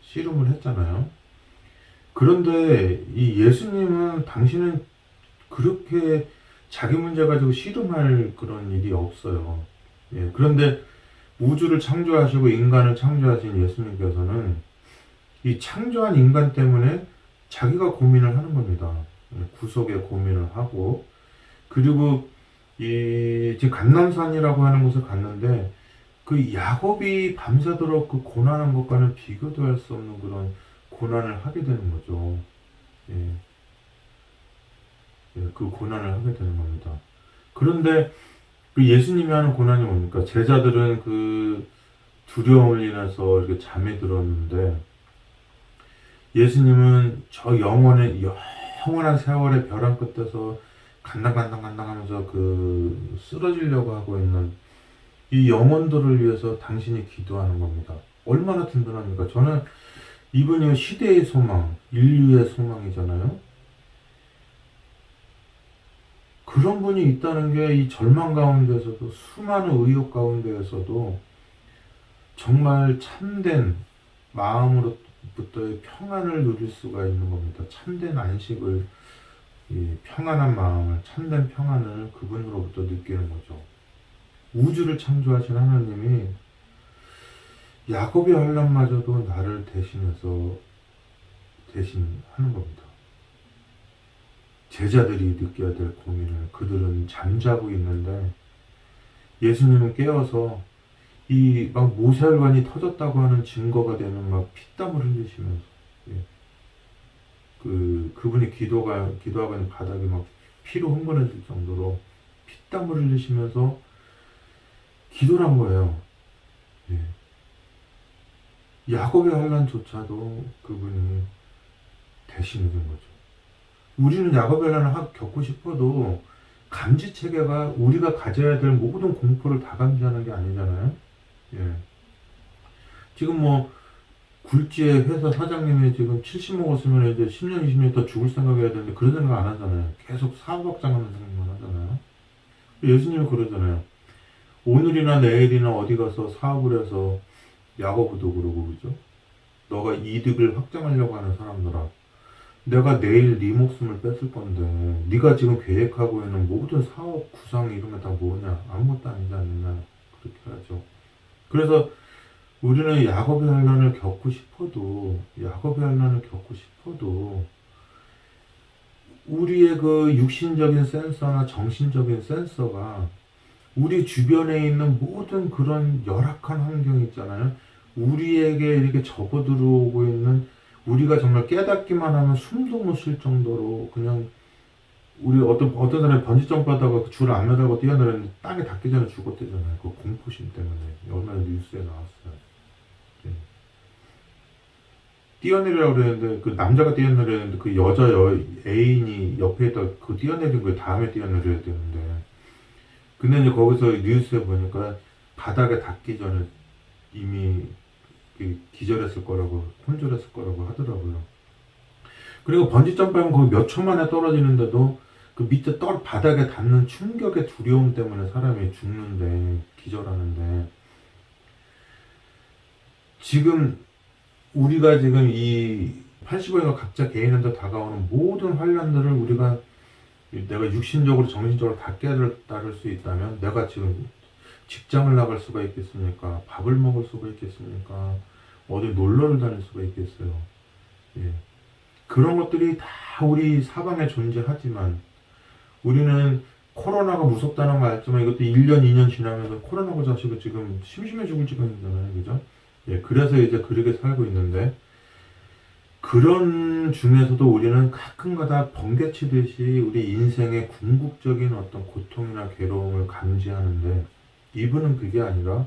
씨름을 했잖아요. 그런데 이 예수님은 당신은 그렇게 자기 문제 가지고 씨름할 그런 일이 없어요. 예, 그런데 우주를 창조하시고 인간을 창조하신 예수님께서는 이 창조한 인간 때문에 자기가 고민을 하는 겁니다. 예, 구속의 고민을 하고 그리고 이 지금 감람산이라고 하는 곳을 갔는데 그 야곱이 밤새도록 그 고난한 것과는 비교도 할 수 없는 그런 고난을 하게 되는 거죠. 예, 예, 그 고난을 하게 되는 겁니다. 그런데 그 예수님이 하는 고난이 뭡니까? 제자들은 그 두려움을 인해서 이렇게 잠이 들었는데 예수님은 저 영원한 세월의 벼랑 끝에서 간당간당 하면서 그 쓰러지려고 하고 있는 이 영혼들을 위해서 당신이 기도하는 겁니다. 얼마나 든든합니까? 저는 이분이 시대의 소망, 인류의 소망이잖아요. 그런 분이 있다는 게 이 절망 가운데서도 수많은 의욕 가운데에서도 정말 참된 마음으로부터의 평안을 누릴 수가 있는 겁니다. 참된 안식을, 이 평안한 마음을, 참된 평안을 그분으로부터 느끼는 거죠. 우주를 창조하신 하나님이 야곱의 환난마저도 나를 대신하는 겁니다. 제자들이 느껴야 될 고민을 그들은 잠자고 있는데 예수님은 깨어서 이 막 모세혈관이 터졌다고 하는 증거가 되는 막 피땀을 흘리시면서 예. 그분이 기도하고 있는 바닥이 막 피로 흥건해질 정도로 피땀을 흘리시면서 기도를 한 거예요. 예. 야곱의 환난조차도 그분이 대신해 준 거죠. 우리는 야곱의 환난을 겪고 싶어도 감지 체계가 우리가 가져야 될 모든 공포를 다 감지하는 게 아니잖아요. 예. 지금 뭐 굴지의 회사 사장님이 지금 70 먹었으면 이제 10년, 20년 더 죽을 생각해야 되는데 그런 생각 안 하잖아요. 계속 사업 확장하는 생각만 하잖아요. 예수님이 그러잖아요. 오늘이나 내일이나 어디 가서 사업을 해서 야고보도 그러고 그죠? 너가 이득을 확장하려고 하는 사람들아, 내가 내일 네 목숨을 뺏을 건데 네가 지금 계획하고 있는 모든 사업 구상 이런 게 다 뭐냐? 아무것도 아니지 않느냐? 그렇게 하죠. 그래서 우리는 야곱의 환난을 겪고 싶어도 우리의 그 육신적인 센서나 정신적인 센서가 우리 주변에 있는 모든 그런 열악한 환경 있잖아요. 우리에게 이렇게 접어 들어오고 있는 우리가 정말 깨닫기만 하면 숨도 못 쉴 정도로 그냥 우리 어떤 사람이 번지 점프하다가 줄 안 매달고 뛰어내렸는데 땅에 닿기 전에 죽었대잖아요. 그 공포심 때문에 얼마나 뉴스에 나왔어요. 예. 뛰어내리라고 그랬는데 그 남자가 뛰어내렸는데 그 애인이 옆에 있다 그 뛰어내린 거 다음에 뛰어내려야 되는데 근데 이제 거기서 뉴스에 보니까 바닥에 닿기 전에 이미 기절했을 거라고 혼절했을 거라고 하더라고요. 그리고 번지 점프하면 거기 몇 초 만에 떨어지는데도 그 그 밑에 바닥에 닿는 충격의 두려움 때문에 사람이 죽는데, 기절하는데, 지금 우리가 지금 이 85인가 각자 개인한테 다가오는 모든 환란들을 우리가 내가 육신적으로 정신적으로 다 깨달을 수 있다면 내가 지금 직장을 나갈 수가 있겠습니까? 밥을 먹을 수가 있겠습니까? 어디 놀러를 다닐 수가 있겠어요? 예. 그런 것들이 다 우리 사방에 존재하지만 우리는 코로나가 무섭다는 거 알지만 이것도 1년, 2년 지나면서 코로나가 자식은 지금 심심해 죽을 지경이잖아요. 그죠? 예, 그래서 이제 그렇게 살고 있는데 그런 중에서도 우리는 가끔가다 번개치듯이 우리 인생의 궁극적인 어떤 고통이나 괴로움을 감지하는데 이분은 그게 아니라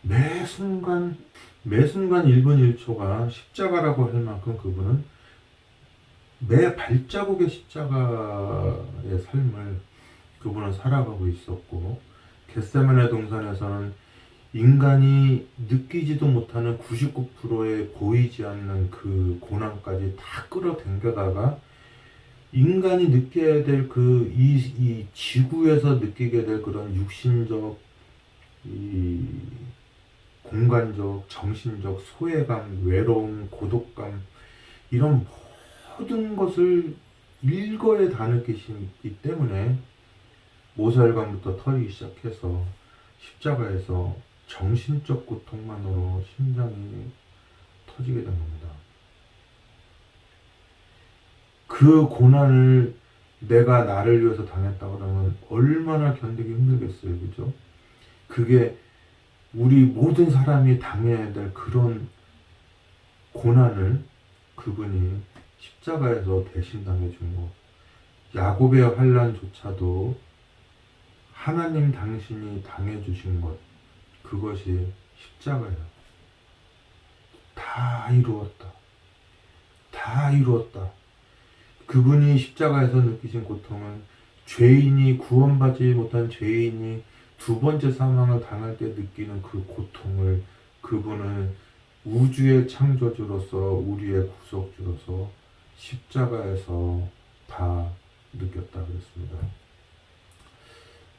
매 순간 1분 1초가 십자가라고 할 만큼 그분은 매 발자국의 십자가의 삶을 그분은 살아가고 있었고 겟세마네 동산에서는 인간이 느끼지도 못하는 99%의 보이지 않는 그 고난까지 다 끌어당겨다가 인간이 느껴야 될 이 지구에서 느끼게 될 그런 육신적, 이 공간적, 정신적 소외감, 외로움, 고독감 이런 모든 것을 일거에 다 느끼시기 때문에 모세혈관부터 털기 시작해서 십자가에서 정신적 고통만으로 심장이 터지게 된 겁니다. 그 고난을 내가 나를 위해서 당했다고 하면 얼마나 견디기 힘들겠어요. 그죠? 그게 우리 모든 사람이 당해야 될 그런 고난을 그분이 십자가에서 대신 당해준 거. 야곱의 환난조차도 하나님 당신이 당해주신 것, 그것이 십자가예요. 다 이루었다. 다 이루었다. 그분이 십자가에서 느끼신 고통은 죄인이 구원받지 못한 죄인이 두 번째 사망을 당할 때 느끼는 그 고통을 그분은 우주의 창조주로서 우리의 구속주로서 십자가에서 다 느꼈다 그랬습니다.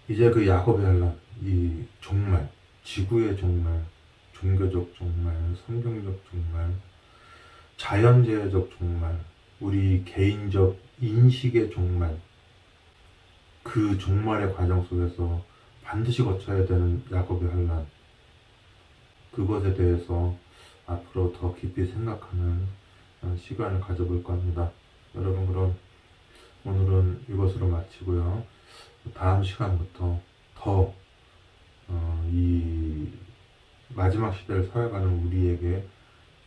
이제 그 야곱의 환난, 이 종말, 지구의 종말, 종교적 종말, 성경적 종말, 자연재해적 종말, 우리 개인적 인식의 종말, 그 종말의 과정 속에서 반드시 거쳐야 되는 야곱의 환난, 그것에 대해서 앞으로 더 깊이 생각하는 시간을 가져볼까 합니다. 여러분, 그럼 오늘은 이것으로 마치고요. 다음 시간부터 더 이 마지막 시대를 살아가는 우리에게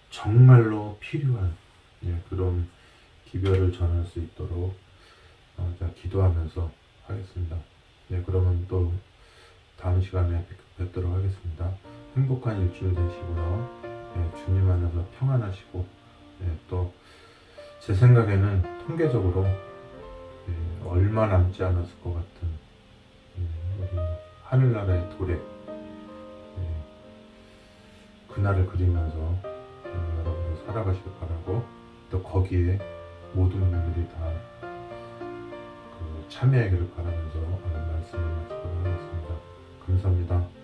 정말로 필요한 그런 기별을 전할 수 있도록 기도하면서 하겠습니다. 그러면 또 다음 시간에 뵙도록 하겠습니다. 행복한 일주일 되시고요. 주님 안에서 평안하시고 또 제 생각에는 통계적으로 얼마 남지 않았을 것 같은 우리 하늘나라의 도래 그날을 그리면서 여러분들 살아가시길 바라고 또 거기에 모든 분들이 다 참여하기를 바라면서 오늘 말씀을 마치도록 하겠습니다. 감사합니다.